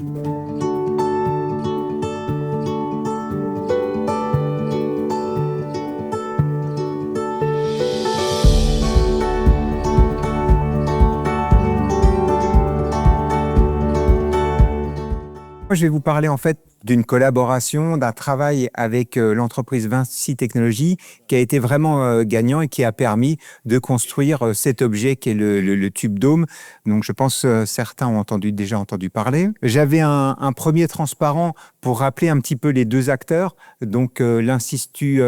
Moi, je vais vous parler en fait d'une collaboration, d'un travail avec l'entreprise Vinci Technologies qui a été vraiment gagnant et qui a permis de construire cet objet qui est le tube dôme. Donc, je pense certains ont déjà entendu parler. J'avais un premier transparent pour rappeler un petit peu les deux acteurs. Donc, l'Institut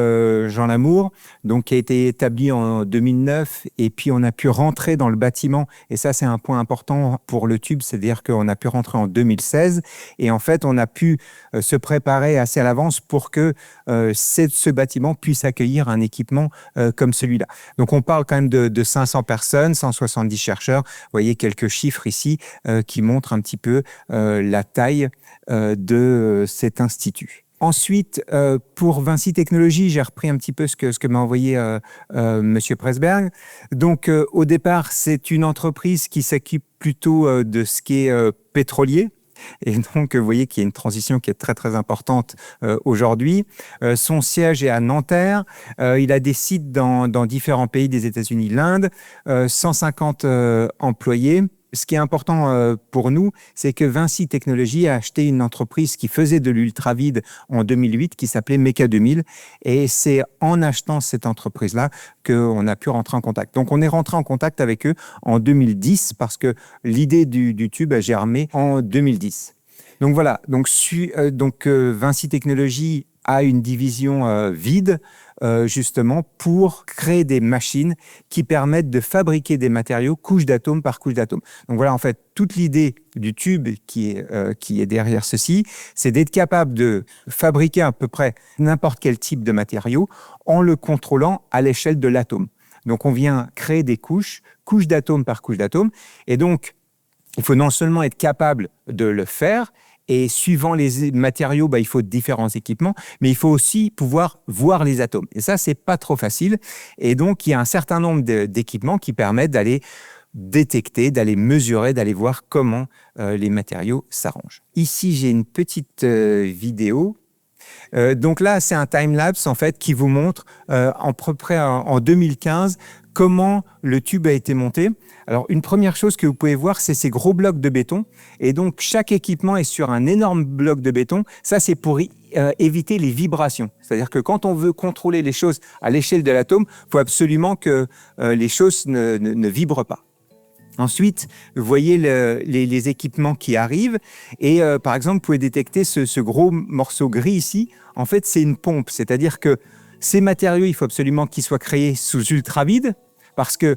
Jean Lamour, donc qui a été établi en 2009, et puis on a pu rentrer dans le bâtiment. Et ça, c'est un point important pour le tube, c'est-à-dire qu'on a pu rentrer en 2016. Et en fait, on a pu se préparer assez à l'avance pour que ce bâtiment puisse accueillir un équipement comme celui-là. Donc, on parle quand même de 500 personnes, 170 chercheurs. Vous voyez quelques chiffres ici qui montrent un petit peu la taille de cet institut. Ensuite, pour Vinci Technologies, j'ai repris un petit peu ce que m'a envoyé Monsieur Presberg. Donc, au départ, c'est une entreprise qui s'occupe plutôt de ce qui est pétrolier. Et donc, vous voyez qu'il y a une transition qui est très, très importante aujourd'hui. Son siège est à Nanterre. Il a des sites dans différents pays des États-Unis, l'Inde, 150 employés. Ce qui est important pour nous, c'est que Vinci Technologies a acheté une entreprise qui faisait de l'ultravide en 2008, qui s'appelait Meca 2000. Et c'est en achetant cette entreprise-là qu'on a pu rentrer en contact. Donc, on est rentré en contact avec eux en 2010 parce que l'idée du tube a germé en 2010. Donc, voilà. Donc, Vinci Technologies a une division vide, justement pour créer des machines qui permettent de fabriquer des matériaux couche d'atomes par couche d'atomes. Donc voilà, en fait, toute l'idée du tube qui est derrière ceci, c'est d'être capable de fabriquer à peu près n'importe quel type de matériau en le contrôlant à l'échelle de l'atome. Donc on vient créer des couche d'atomes par couche d'atomes. Et donc, il faut non seulement être capable de le faire, et suivant les matériaux, il faut différents équipements, mais il faut aussi pouvoir voir les atomes. Et ça, c'est pas trop facile. Et donc, il y a un certain nombre d'équipements qui permettent d'aller détecter, d'aller mesurer, d'aller voir comment les matériaux s'arrangent. Ici, j'ai une petite vidéo. Donc là, c'est un time-lapse en fait qui vous montre à peu près en 2015 comment le tube a été monté. Alors, une première chose que vous pouvez voir, c'est ces gros blocs de béton. Et donc, chaque équipement est sur un énorme bloc de béton. Ça, c'est pour éviter les vibrations. C'est-à-dire que quand on veut contrôler les choses à l'échelle de l'atome, il faut absolument que les choses ne vibrent pas. Ensuite, vous voyez les équipements qui arrivent et par exemple, vous pouvez détecter ce gros morceau gris ici. En fait, c'est une pompe, c'est-à-dire que ces matériaux, il faut absolument qu'ils soient créés sous ultravide parce que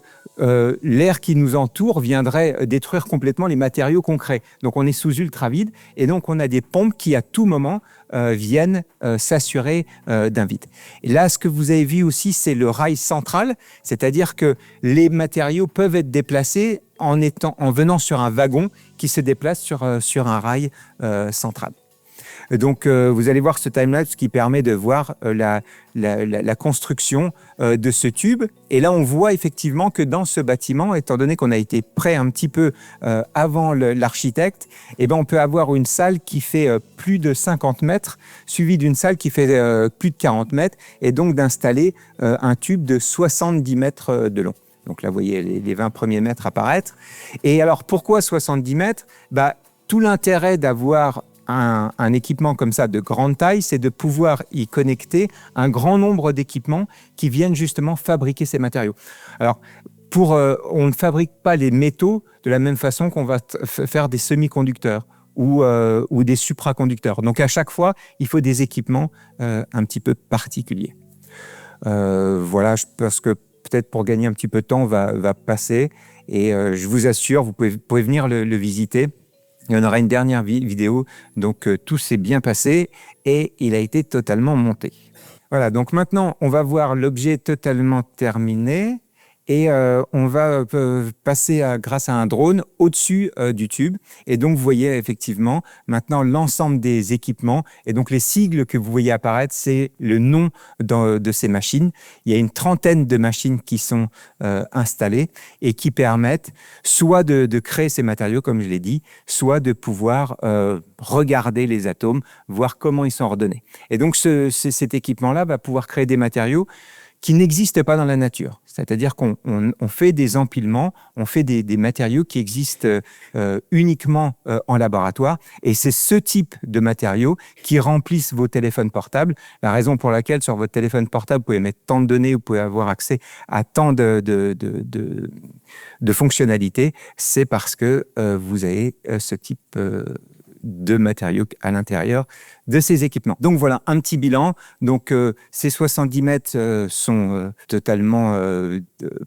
l'air qui nous entoure viendrait détruire complètement les matériaux concrets. Donc, on est sous ultravide et donc on a des pompes qui, à tout moment, viennent s'assurer d'un vide. Et là, ce que vous avez vu aussi, c'est le rail central, c'est-à-dire que les matériaux peuvent être déplacés en venant sur un wagon qui se déplace sur un rail central. Donc, vous allez voir ce timelapse qui permet de voir la construction de ce tube. Et là, on voit effectivement que dans ce bâtiment, étant donné qu'on a été prêt un petit peu avant l'architecte, on peut avoir une salle qui fait plus de 50 mètres, suivie d'une salle qui fait plus de 40 mètres, et donc d'installer un tube de 70 mètres de long. Donc là, vous voyez les 20 premiers mètres apparaître. Et alors, pourquoi 70 mètres ? Tout l'intérêt d'avoir un équipement comme ça de grande taille, c'est de pouvoir y connecter un grand nombre d'équipements qui viennent justement fabriquer ces matériaux. Alors, on ne fabrique pas les métaux de la même façon qu'on va faire des semi-conducteurs ou des supraconducteurs. Donc, à chaque fois, il faut des équipements un petit peu particuliers. Voilà, je pense que peut-être pour gagner un petit peu de temps, on va passer. Et je vous assure, vous pouvez venir le visiter. Il y en aura une dernière vidéo, donc tout s'est bien passé et il a été totalement monté. Voilà, donc maintenant, on va voir l'objet totalement terminé et on va passer grâce à un drone au-dessus du tube. Et donc, vous voyez effectivement maintenant l'ensemble des équipements. Et donc, les sigles que vous voyez apparaître, c'est le nom de ces machines. Il y a une trentaine de machines qui sont installées et qui permettent soit de créer ces matériaux, comme je l'ai dit, soit de pouvoir regarder les atomes, voir comment ils sont ordonnés. Et donc, cet équipement-là va pouvoir créer des matériaux qui n'existent pas dans la nature. C'est-à-dire qu'on fait des empilements, on fait des matériaux qui existent uniquement en laboratoire. Et c'est ce type de matériaux qui remplissent vos téléphones portables. La raison pour laquelle sur votre téléphone portable, vous pouvez mettre tant de données, vous pouvez avoir accès à tant de fonctionnalités, c'est parce que vous avez ce type de matériaux à l'intérieur de ces équipements. Donc voilà, un petit bilan. Donc ces 70 mètres sont totalement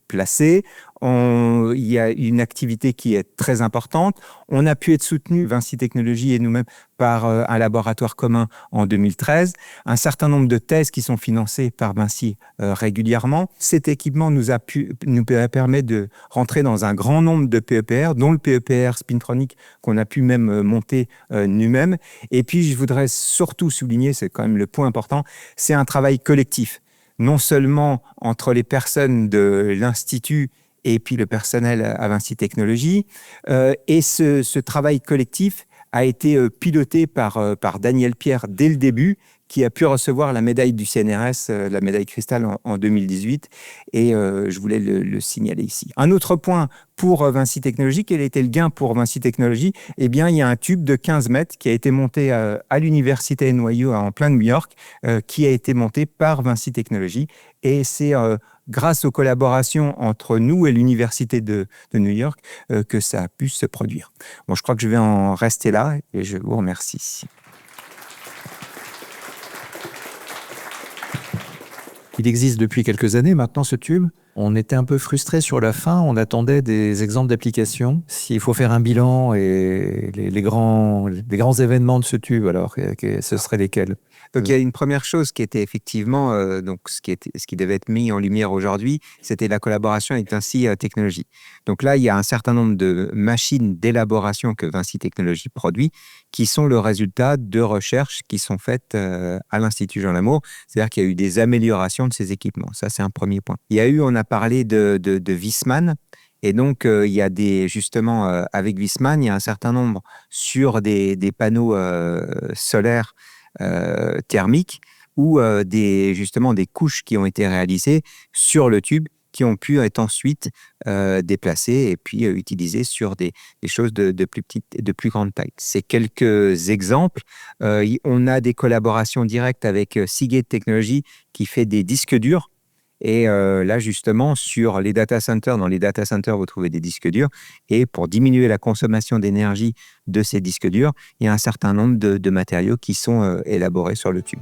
placés. Il y a une activité qui est très importante. On a pu être soutenu, Vinci Technologies et nous-mêmes, par un laboratoire commun en 2013. Un certain nombre de thèses qui sont financées par Vinci régulièrement. Cet équipement nous permet de rentrer dans un grand nombre de PEPR, dont le PEPR Spintronic qu'on a pu même monter nous-mêmes. Et puis, je voudrais surtout souligner, c'est quand même le point important, c'est un travail collectif. Non seulement entre les personnes de l'Institut et puis le personnel à Vinci Technologies. Et ce travail collectif a été piloté par Daniel Pierre dès le début, qui a pu recevoir la médaille du CNRS, la médaille cristal en 2018. Et je voulais le signaler ici. Un autre point pour Vinci Technologies, quel était le gain pour Vinci Technologies? Eh bien, il y a un tube de 15 mètres qui a été monté à l'université NYU en plein New York, qui a été monté par Vinci Technologies. Et c'est grâce aux collaborations entre nous et l'université de New York que ça a pu se produire. Bon, je crois que je vais en rester là et je vous remercie. Il existe depuis quelques années maintenant ce tube. On était un peu frustrés sur la fin, on attendait des exemples d'applications. S'il faut faire un bilan et les grands événements de ce tube, alors ce seraient lesquels? Donc, il y a une première chose qui était effectivement, donc ce qui devait être mis en lumière aujourd'hui, c'était la collaboration avec Vinci Technologies. Donc là, il y a un certain nombre de machines d'élaboration que Vinci Technologies produit, qui sont le résultat de recherches qui sont faites à l'Institut Jean Lamour. C'est-à-dire qu'il y a eu des améliorations de ces équipements. Ça, c'est un premier point. On a parlé de Viessmann. Et donc, il y a justement, avec Viessmann, il y a un certain nombre sur des panneaux solaires thermiques ou justement des couches qui ont été réalisées sur le tube qui ont pu être ensuite déplacées et puis utilisées sur des choses de plus petite, de plus grande taille. C'est quelques exemples. On a des collaborations directes avec Seagate Technology qui fait des disques durs. Et là, justement, sur les data centers, dans les data centers, vous trouvez des disques durs. Et pour diminuer la consommation d'énergie de ces disques durs, il y a un certain nombre de matériaux qui sont élaborés sur le tube.